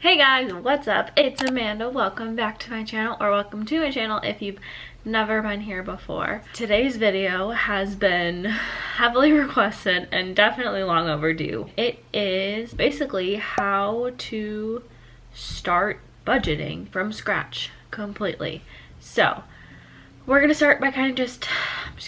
Hey guys, what's up? It's Amanda. Welcome back to my channel, or welcome to my channel if you've never been here before. Today's video has been heavily requested and definitely long overdue. It is basically how to start budgeting from scratch completely. So we're gonna start by I'm just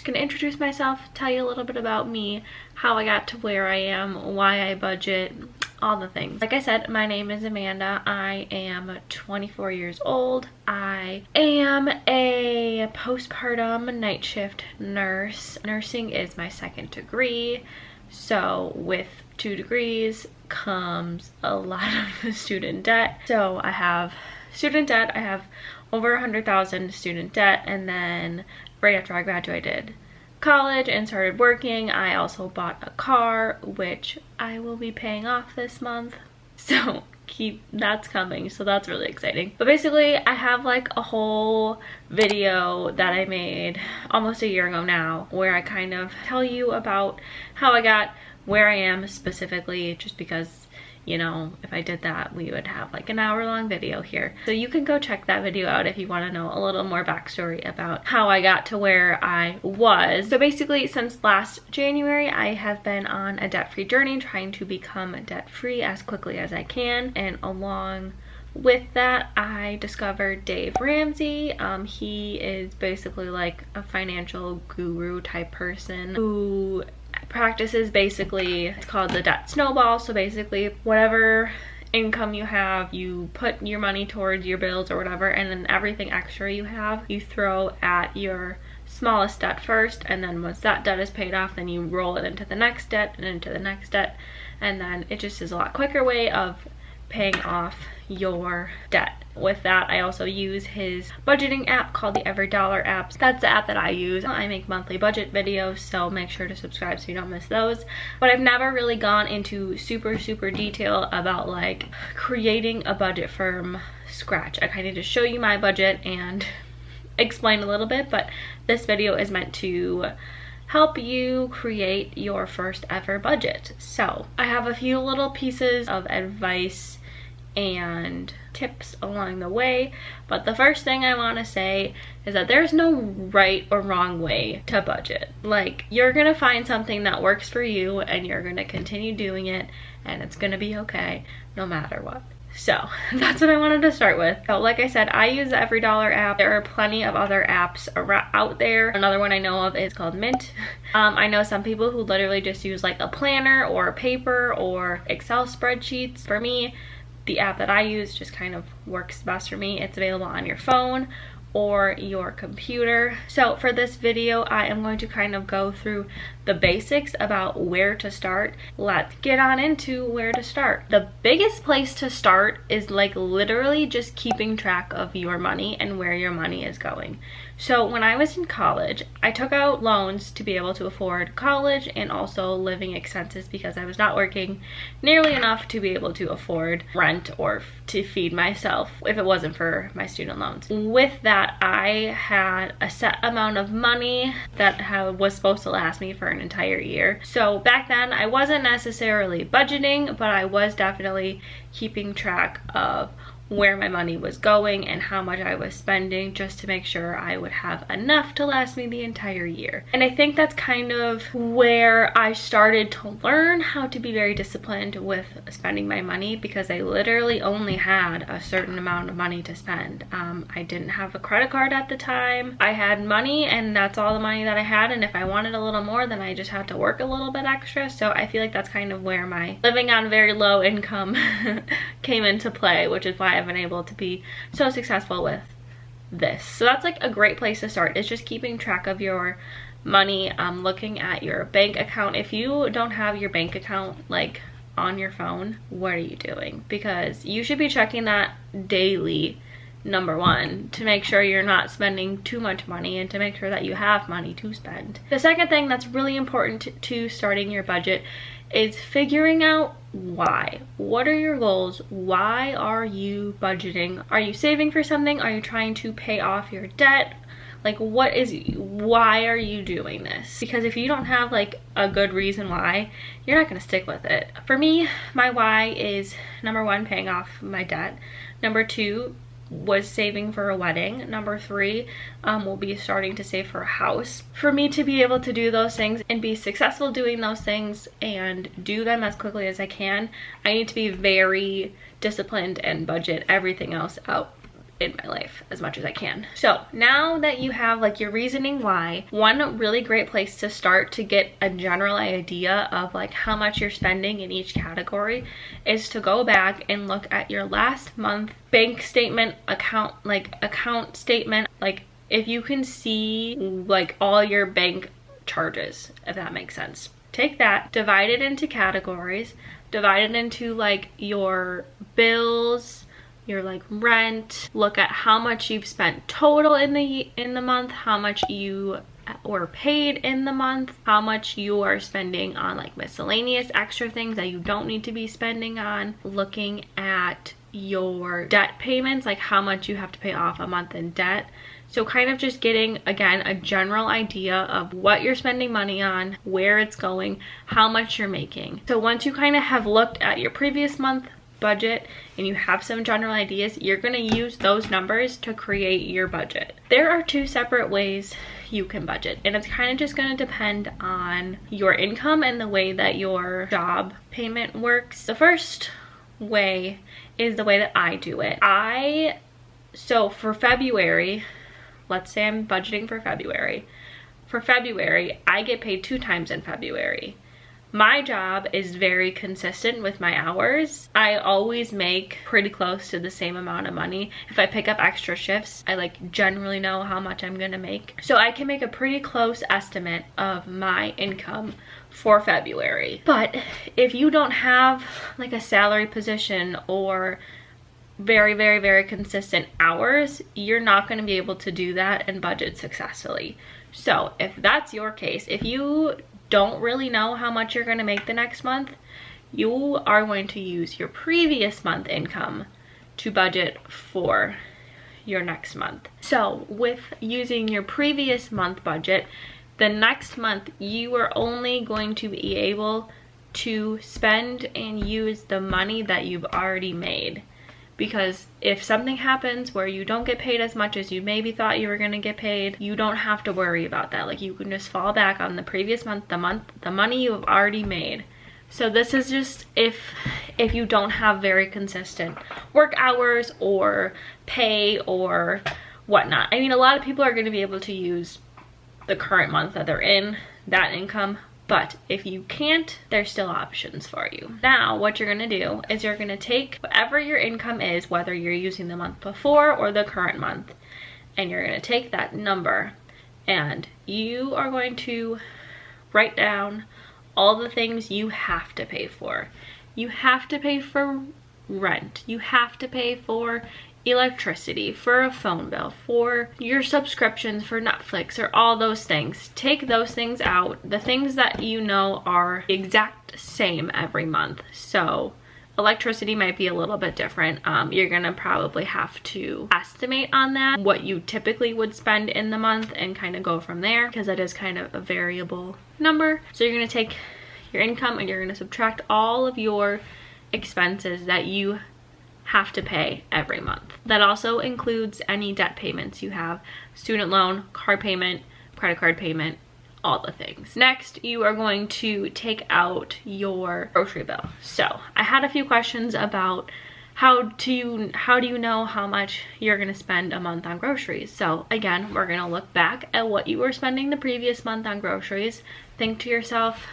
gonna introduce myself, tell you a little bit about me, how I got to where I am, why I budget, all the things. Like I said, my name is Amanda. I am 24 years old. I am a postpartum night shift nurse. Nursing is my second degree. So with 2 degrees comes a lot of student debt. So I have student debt. I have over 100,000 student debt, and then right after I graduated college and started working, I also bought a car, which I will be paying off this month. So that's coming, so that's really exciting. But basically I have like a whole video that I made almost a year ago now where I kind of tell you about how I got where I am specifically, just because, you know, if I did that we would have like an hour-long video here. So you can go check that video out if you want to know a little more backstory about how I got to where I was. So basically, since last January, I have been on a debt-free journey, trying to become debt-free as quickly as I can. And along with that, I discovered Dave Ramsey. He is basically like a financial guru type person who practices basically, it's called the debt snowball. So basically, whatever income you have, you put your money towards your bills or whatever, and then everything extra you have, you throw at your smallest debt first, and then once that debt is paid off, then you roll it into the next debt and into the next debt, and then it just is a lot quicker way of paying off your debt. With that, I also use his budgeting app called the EveryDollar app. That's the app that I use. I make monthly budget videos, so make sure to subscribe so you don't miss those. But I've never really gone into super detail about like creating a budget from scratch. I kind of just show you my budget and explain a little bit, but this video is meant to help you create your first ever budget. So I have a few little pieces of advice and tips along the way, but the first thing I want to say is that there's no right or wrong way to budget. Like, you're gonna find something that works for you and you're gonna continue doing it, and it's gonna be okay no matter what. So that's what I wanted to start with. So like I said, I use the EveryDollar app. There are plenty of other apps out there. Another one I know of is called Mint. I know some people who literally just use like a planner or a paper or Excel spreadsheets. For me, the app that I use just kind of works best for me. It's available on your phone or your computer. So for this video, I am going to kind of go through the basics about where to start. Let's get on into where to start. The biggest place to start is like literally just keeping track of your money and where your money is going. So when I was in college, I took out loans to be able to afford college and also living expenses because I was not working nearly enough to be able to afford rent or to feed myself if it wasn't for my student loans. With that, I had a set amount of money that was supposed to last me for an entire year. So back then, I wasn't necessarily budgeting, but I was definitely keeping track of where my money was going and how much I was spending, just to make sure I would have enough to last me the entire year. And I think that's kind of where I started to learn how to be very disciplined with spending my money, because I literally only had a certain amount of money to spend. I didn't have a credit card at the time. I had money, and that's all the money that I had, and if I wanted a little more, then I just had to work a little bit extra. So I feel like that's kind of where my living on very low income came into play, which is why I've been able to be so successful with this. So that's like a great place to start, is just keeping track of your money, looking at your bank account. If you don't have your bank account like on your phone, what are you doing? Because you should be checking that daily, number one, to make sure you're not spending too much money and to make sure that you have money to spend. The second thing that's really important to starting your budget is figuring out why. What are your goals? Why are you budgeting? Are you saving for something? Are you trying to pay off your debt? Like, why are you doing this? Because if you don't have like a good reason why, you're not gonna stick with it. For me, my why is number 1, paying off my debt. Number 2 was saving for a wedding. Number 3, will be starting to save for a house. For me to be able to do those things and be successful doing those things and do them as quickly as I can, I need to be very disciplined and budget everything else out in my life as much as I can. So now that you have like your reasoning why, one really great place to start to get a general idea of like how much you're spending in each category is to go back and look at your last month bank statement, account statement. Like if you can see like all your bank charges, if that makes sense. Take that, divide it into categories, divide it into like your bills, your like rent, look at how much you've spent total in the month, how much you were paid in the month, how much you are spending on like miscellaneous extra things that you don't need to be spending on, looking at your debt payments, like how much you have to pay off a month in debt. So kind of just getting, again, a general idea of what you're spending money on, where it's going, how much you're making. So once you kind of have looked at your previous month budget and you have some general ideas, you're going to use those numbers to create your budget. There are 2 separate ways you can budget, and it's kind of just going to depend on your income and the way that your job payment works. The first way is the way that I do it. So for February, let's say I'm budgeting for February. For February, I get paid 2 times in February. My job is very consistent with my hours. I always make pretty close to the same amount of money. If I pick up extra shifts, I like generally know how much I'm gonna make. So I can make a pretty close estimate of my income for February. But if you don't have like a salary position or very, very, very consistent hours, you're not gonna be able to do that and budget successfully. So if that's your case, if you don't really know how much you're going to make the next month, you are going to use your previous month income to budget for your next month. So with using your previous month budget, the next month you are only going to be able to spend and use the money that you've already made. Because if something happens where you don't get paid as much as you maybe thought you were going to get paid, you don't have to worry about that. Like you can just fall back on the previous month, the money you have already made. So this is just if you don't have very consistent work hours or pay or whatnot. I mean, a lot of people are going to be able to use the current month that they're in, that income. But if you can't, there's still options for you. Now, what you're gonna do is you're gonna take whatever your income is, whether you're using the month before or the current month, and you're gonna take that number and you are going to write down all the things you have to pay for. You have to pay for rent. You have to pay for electricity, for a phone bill, for your subscriptions for Netflix, or all those things. Take those things out, the things that you know are the exact same every month. So electricity might be a little bit different. You're gonna probably have to estimate on that what you typically would spend in the month and kind of go from there, because that is kind of a variable number. So you're gonna take your income and you're gonna subtract all of your expenses that you have to pay every month. That also includes any debt payments you have, student loan, car payment, credit card payment, all the things. Next, you are going to take out your grocery bill. So I had a few questions about how do you know how much you're gonna spend a month on groceries. So again, we're gonna look back at what you were spending the previous month on groceries. Think to yourself,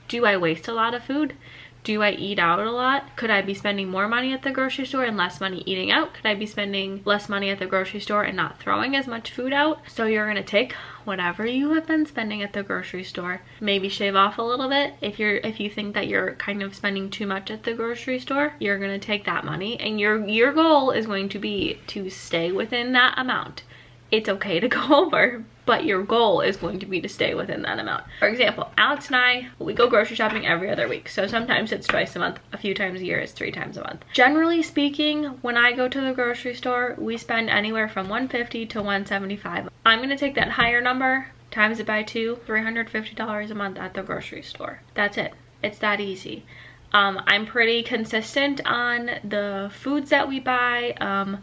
do I waste a lot of food? Do I eat out a lot? Could I be spending more money at the grocery store and less money eating out? Could I be spending less money at the grocery store and not throwing as much food out? So you're gonna take whatever you have been spending at the grocery store, maybe shave off a little bit. If you think that you're kind of spending too much at the grocery store, you're gonna take that money, and your goal is going to be to stay within that amount. It's okay to go over, but your goal is going to be to stay within that amount. For example, Alex and I, we go grocery shopping every other week. So sometimes it's twice a month, a few times a year it's 3 times a month. Generally speaking, when I go to the grocery store, we spend anywhere from $150 to $175. I'm gonna take that higher number, times it by 2, $350 a month at the grocery store. That's it. It's that easy. I'm pretty consistent on the foods that we buy.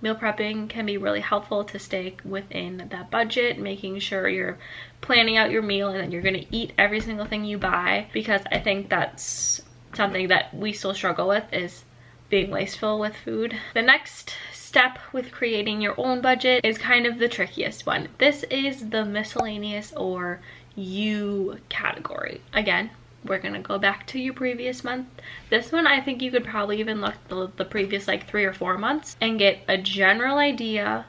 Meal prepping can be really helpful to stay within that budget, making sure you're planning out your meal and that you're gonna eat every single thing you buy, because I think that's something that we still struggle with, is being wasteful with food. The next step with creating your own budget is kind of the trickiest one. This is the miscellaneous or you category. Again, we're gonna go back to your previous month. This one, I think you could probably even look the previous like 3 or 4 months and get a general idea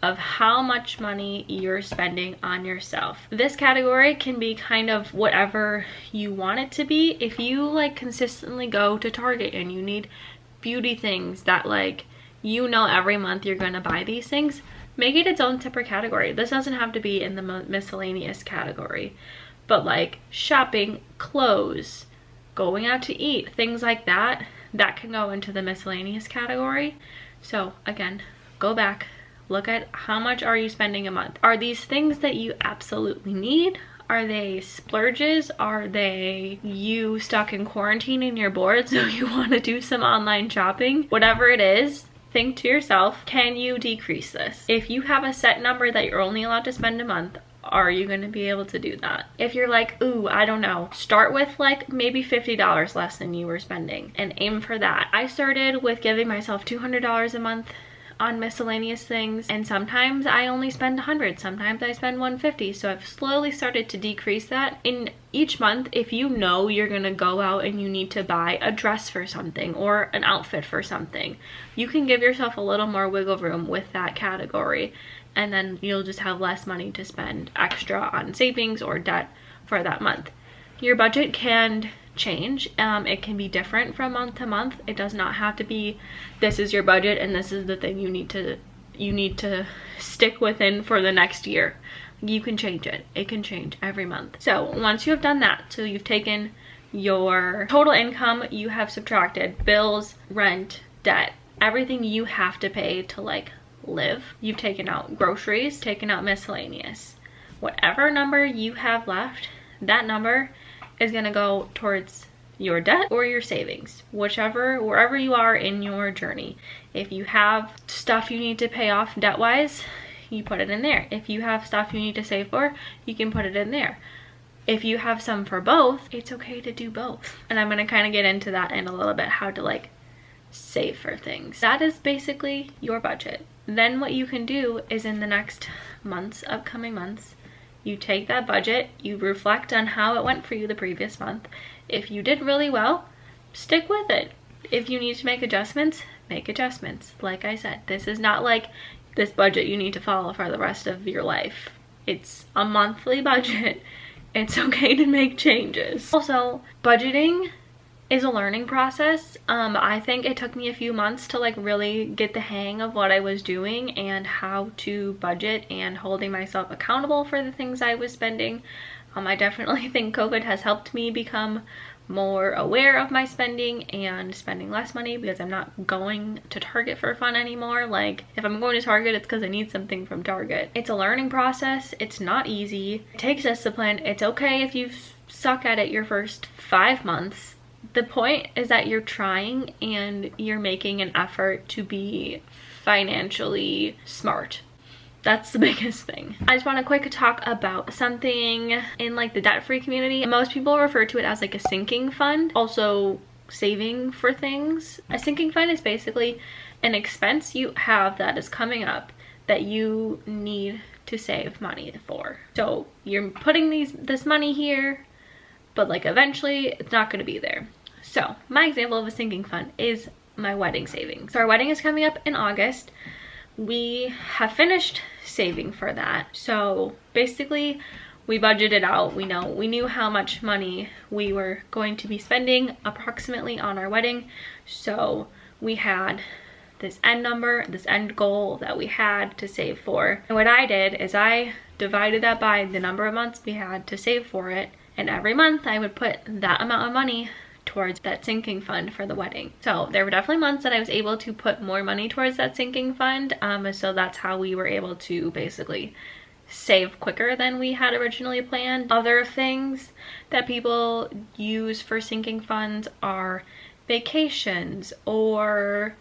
of how much money you're spending on yourself. This category can be kind of whatever you want it to be. If you like consistently go to Target and you need beauty things that like, you know, every month you're gonna buy these things, make it its own separate category. This doesn't have to be in the miscellaneous category. But like shopping, clothes, going out to eat, things like that, that can go into the miscellaneous category. So again, go back, look at how much are you spending a month. Are these things that you absolutely need? Are they splurges? Are they you stuck in quarantine and you're bored so you want to do some online shopping? Whatever it is, think to yourself, can you decrease this? If you have a set number that you're only allowed to spend a month, are you going to be able to do that? If you're like, ooh, I don't know, start with like maybe $50 less than you were spending and aim for that. I started with giving myself $200 a month on miscellaneous things, and sometimes I only spend $100, sometimes I spend $150. So I've slowly started to decrease that. In each month, if you know you're gonna go out and you need to buy a dress for something or an outfit for something, you can give yourself a little more wiggle room with that category, and then you'll just have less money to spend extra on savings or debt for that month. Your budget can change. It can be different from month to month. It does not have to be this is your budget and this is the thing you need to stick within for the next year. You can change it. It can change every month. So once you have done that, so you've taken your total income, you have subtracted bills, rent, debt, everything you have to pay to like live. You've taken out groceries, taken out miscellaneous. Whatever number you have left, that number is gonna go towards your debt or your savings, wherever you are in your journey. If you have stuff you need to pay off debt-wise, you put it in there. If you have stuff you need to save for, you can put it in there. If you have some for both, it's okay to do both. And I'm gonna kind of get into that in a little bit, how to like save for things. That is basically your budget. Then what you can do is in the next months, upcoming months, you take that budget, you reflect on how it went for you the previous month. If you did really well, stick with it. If you need to make adjustments, make adjustments. Like I said, this is not like this budget you need to follow for the rest of your life. It's a monthly budget. It's okay to make changes. Also, budgeting is a learning process. I think it took me a few months to like really get the hang of what I was doing and how to budget and holding myself accountable for the things I was spending. I definitely think COVID has helped me become more aware of my spending and spending less money, because I'm not going to Target for fun anymore. Like if I'm going to Target, it's because I need something from Target. It's a learning process. It's not easy. It takes discipline. It's okay if you suck at it your first 5 months. The point is that you're trying and you're making an effort to be financially smart. That's the biggest thing. I just want to quick talk about something in like the debt-free community. Most people refer to it as like a sinking fund, also saving for things. A sinking fund is basically an expense you have that is coming up that you need to save money for. So you're putting this money here, but like eventually it's not going to be there. So my example of a sinking fund is my wedding savings. So our wedding is coming up in August. We have finished saving for that. So basically we budgeted out. We knew how much money we were going to be spending approximately on our wedding. So we had this end number, this end goal that we had to save for. And what I did is I divided that by the number of months we had to save for it. And every month I would put that amount of money towards that sinking fund for the wedding. So there were definitely months that I was able to put more money towards that sinking fund. So that's how we were able to basically save quicker than we had originally planned. Other things that people use for sinking funds are vacations or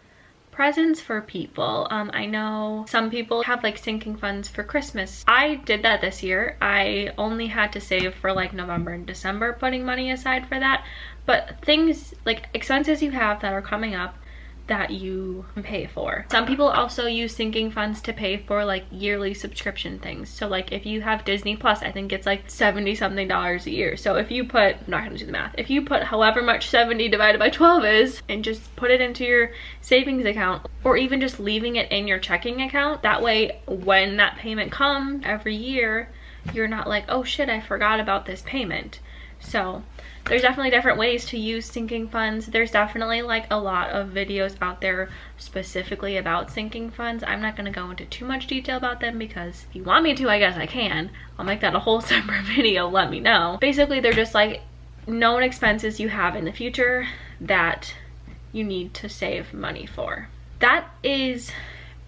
presents for people. I know some people have like sinking funds for Christmas. I did that this year. I only had to save for like November and December, putting money aside for that. But things like expenses you have that are coming up that you can pay for. Some people also use sinking funds to pay for like yearly subscription things. So like if you have Disney Plus, I think it's like $70 something a year. So if you put, I'm not gonna do the math, if you put however much 70 divided by 12 is and just put it into your savings account, or even just leaving it in your checking account, that way when that payment comes every year, you're not like, oh shit, I forgot about this payment. So there's definitely different ways to use sinking funds. There's definitely like a lot of videos out there specifically about sinking funds. I'm not going to go into too much detail about them because if you want me to, I guess I can. I'll make that a whole separate video, let me know. Basically, they're just like known expenses you have in the future that you need to save money for. That is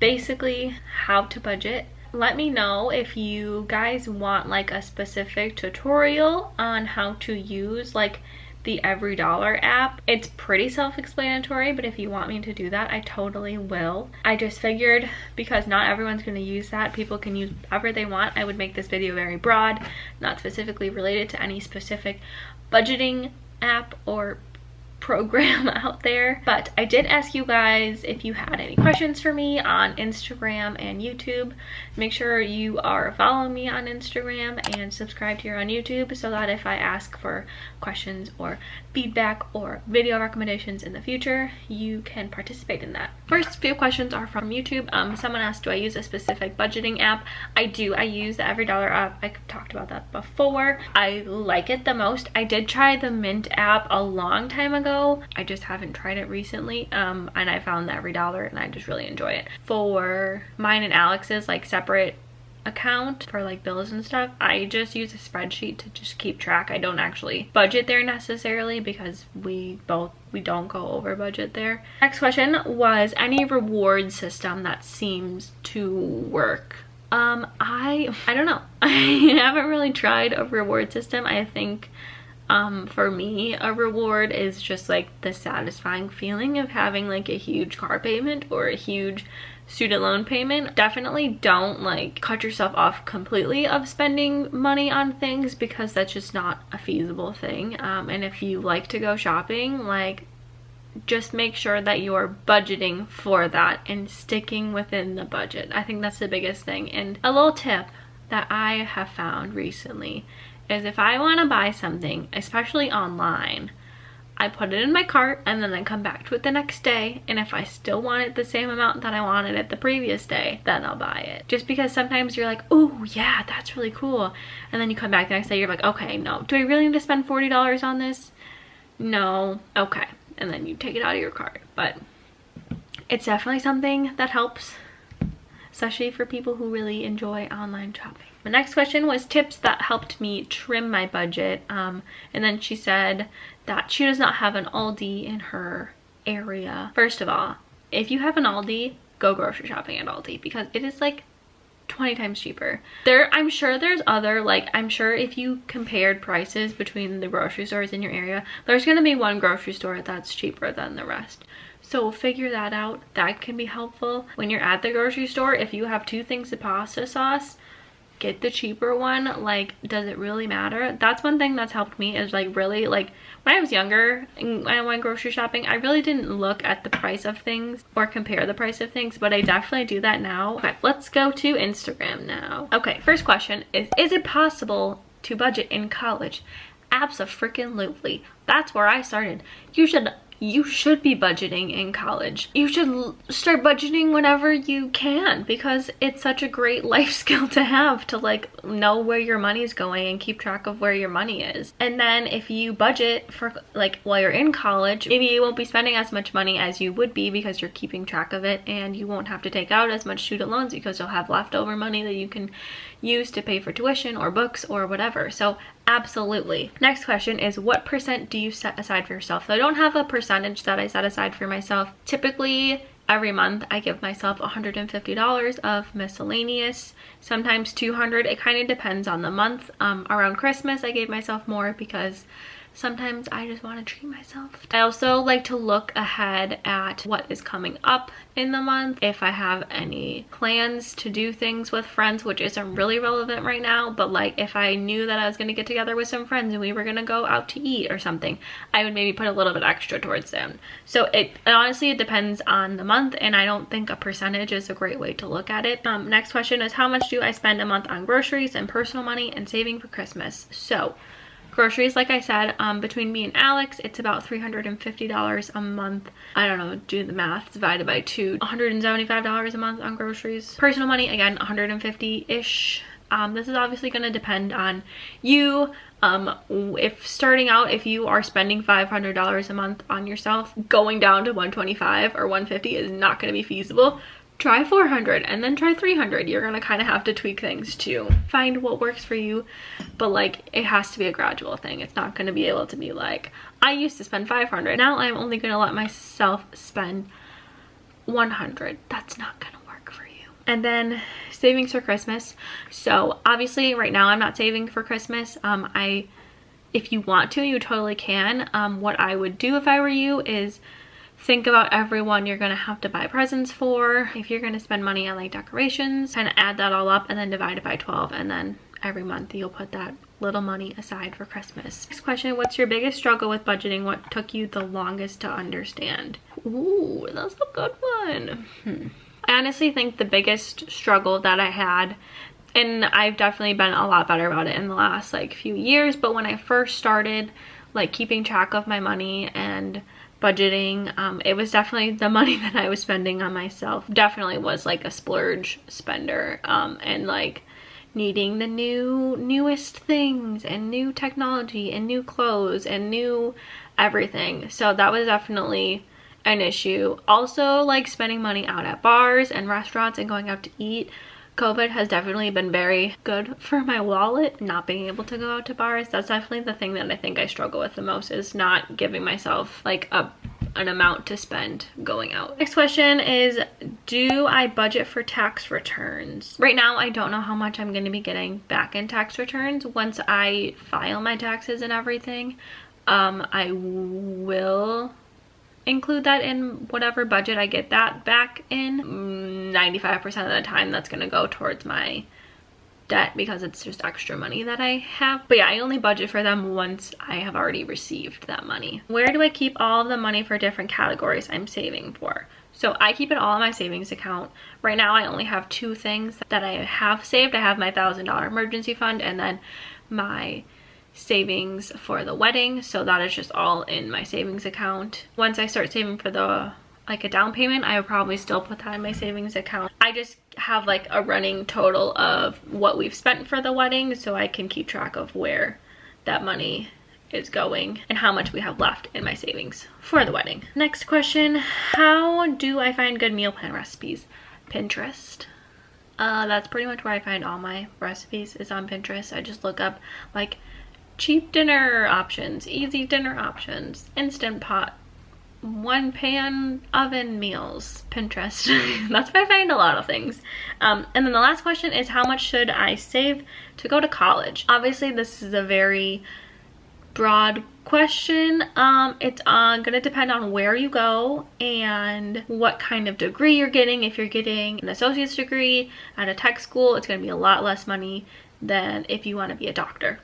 basically how to budget. Let me know if you guys want like a specific tutorial on how to use like the EveryDollar app. It's pretty self-explanatory, but if you want me to do that, I totally will. I just figured because not everyone's going to use that, people can use whatever they want. I would make this video very broad, not specifically related to any specific budgeting app or program out there. But I did ask you guys if you had any questions for me on Instagram and YouTube. Make sure you are following me on Instagram and subscribed here on YouTube so that if I ask for questions or feedback or video recommendations in the future, you can participate in that. First few questions are from YouTube. Someone asked, do I use a specific budgeting app? I do. I use the EveryDollar app. I talked about that before. I like it the most. I did try the Mint app a long time ago. I just haven't tried it recently, and I found the EveryDollar and I just really enjoy it. For mine and Alex's like separate account for like bills and stuff, I just use a spreadsheet to just keep track. I don't actually budget there necessarily because we don't go over budget there. Next question was any reward system that seems to work. I don't know. I haven't really tried a reward system. I think for me, a reward is just like the satisfying feeling of having like a huge car payment or a huge student loan payment. Definitely don't like cut yourself off completely of spending money on things because that's just not a feasible thing. And if you like to go shopping, like just make sure that you're budgeting for that and sticking within the budget. I think that's the biggest thing. And a little tip that I have found recently is if I want to buy something, especially online, I put it in my cart and then I come back to it the next day, and if I still want it the same amount that I wanted it the previous day, then I'll buy it. Just because sometimes you're like, oh yeah, that's really cool, and then you come back the next day, you're like, okay, no, do I really need to spend $40 on this? No. Okay, and then you take it out of your cart. But it's definitely something that helps, especially for people who really enjoy online shopping. The next question was tips that helped me trim my budget. And then she said that she does not have an Aldi in her area. First of all, if you have an Aldi, go grocery shopping at Aldi because it is like 20 times cheaper. I'm sure there's other, like, I'm sure if you compared prices between the grocery stores in your area, there's gonna be one grocery store that's cheaper than the rest. So figure that out. That can be helpful. When you're at the grocery store, if you have 2 things of pasta sauce, get the cheaper one. Like, does it really matter? That's one thing that's helped me is like really, like when I was younger and when I went grocery shopping, I really didn't look at the price of things or compare the price of things, but I definitely do that now. Okay, let's go to Instagram now. Okay, first question is it possible to budget in college? Abso-freaking-lutely. That's where I started. You should you should be budgeting in college. You should start budgeting whenever you can, because it's such a great life skill to have, to like know where your money is going and keep track of where your money is. And then if you budget for like while you're in college, maybe you won't be spending as much money as you would be because you're keeping track of it, and you won't have to take out as much student loans because you'll have leftover money that you can use to pay for tuition or books or whatever. So absolutely. Next question is, what percent do you set aside for yourself? So I don't have a percentage that I set aside for myself. Typically every month I give myself $150 of miscellaneous, sometimes $200. It kind of depends on the month. Around Christmas I gave myself more because sometimes I just want to treat myself. I also like to look ahead at what is coming up in the month. If I have any plans to do things with friends, which isn't really relevant right now, but like if I knew that I was going to get together with some friends and we were going to go out to eat or something, I would maybe put a little bit extra towards them. So it honestly, it depends on the month, and I don't think a percentage is a great way to look at it. Next question is, how much do I spend a month on groceries and personal money and saving for Christmas? So groceries, like I said, between me and Alex, it's about $350 a month. I don't know, do the math, divided by 2, $175 a month on groceries. Personal money, again, 150-ish. This is obviously going to depend on you. If starting out, if you are spending $500 a month on yourself, going down to 125 or 150 is not going to be feasible. Try 400 and then try 300. You're gonna kind of have to tweak things to find what works for you, but like it has to be a gradual thing. It's not gonna be able to be like, I used to spend 500, now I'm only gonna let myself spend 100. That's not gonna work for you. And then savings for Christmas. So obviously right now I'm not saving for Christmas. If you want to, you totally can. What I would do if I were you is think about everyone you're gonna have to buy presents for. If you're gonna spend money on like decorations, kind of add that all up and then divide it by 12, and then every month you'll put that little money aside for Christmas. Next question, what's your biggest struggle with budgeting? What took you the longest to understand? Ooh, that's a good one. I honestly think the biggest struggle that I had, and I've definitely been a lot better about it in the last like few years, but when I first started like keeping track of my money and budgeting, it was definitely the money that I was spending on myself. Definitely was like a splurge spender, and like needing the newest things and new technology and new clothes and new everything. So that was definitely an issue. Also, like spending money out at bars and restaurants and going out to eat. COVID has definitely been very good for my wallet, not being able to go out to bars. That's definitely the thing that I think I struggle with the most, is not giving myself like an amount to spend going out. Next question is, do I budget for tax returns? Right now, I don't know how much I'm going to be getting back in tax returns. Once I file my taxes and everything, I will include that in whatever budget I get that back in. 95% of the time that's going to go towards my debt because it's just extra money that I have. But yeah, I only budget for them once I have already received that money. Where do I keep all of the money for different categories I'm saving for? So I keep it all in my savings account. Right now I only have 2 things that I have saved. I have my $1,000 emergency fund and then my savings for the wedding, so that is just all in my savings account. Once I start saving for the like a down payment, I would probably still put that in my savings account. I just have like a running total of what we've spent for the wedding, so I can keep track of where that money is going and how much we have left in my savings for the wedding. Next question, how do I find good meal plan recipes? Pinterest. That's pretty much where I find all my recipes, is on Pinterest. I just look up like cheap dinner options, easy dinner options, instant pot, 1-pan oven meals. Pinterest. That's where I find a lot of things. And then the last question is, how much should I save to go to college? Obviously this is a very broad question. It's gonna depend on where you go and what kind of degree you're getting. If you're getting an associate's degree at a tech school, it's gonna be a lot less money than if you want to be a doctor.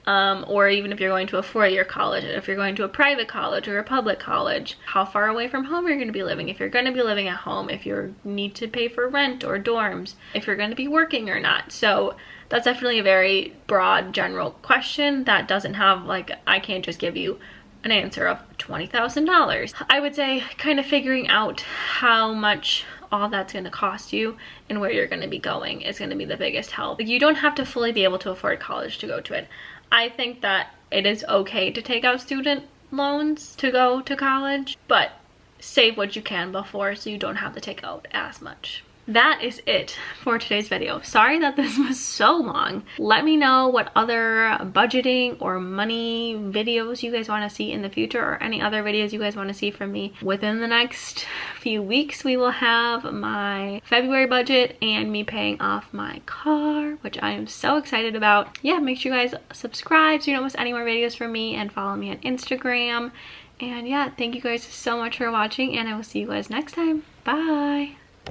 Or even if you're going to a 4-year college. If you're going to a private college or a public college, how far away from home you're going to be living, if you're going to be living at home, if you need to pay for rent or dorms, if you're going to be working or not. So that's definitely a very broad general question that doesn't have like, I can't just give you an answer of $20,000. I would say kind of figuring out how much all that's going to cost you and where you're going to be going is going to be the biggest help. Like, you don't have to fully be able to afford college to go to it. I think that it is okay to take out student loans to go to college, but save what you can before so you don't have to take out as much. That is it for today's video. Sorry that this was so long. Let me know what other budgeting or money videos you guys want to see in the future, or any other videos you guys want to see from me. Within the next few weeks, we will have my February budget and me paying off my car, which I am so excited about. Yeah, make sure you guys subscribe so you don't miss any more videos from me, and follow me on Instagram. And yeah, thank you guys so much for watching, and I will see you guys next time. Bye!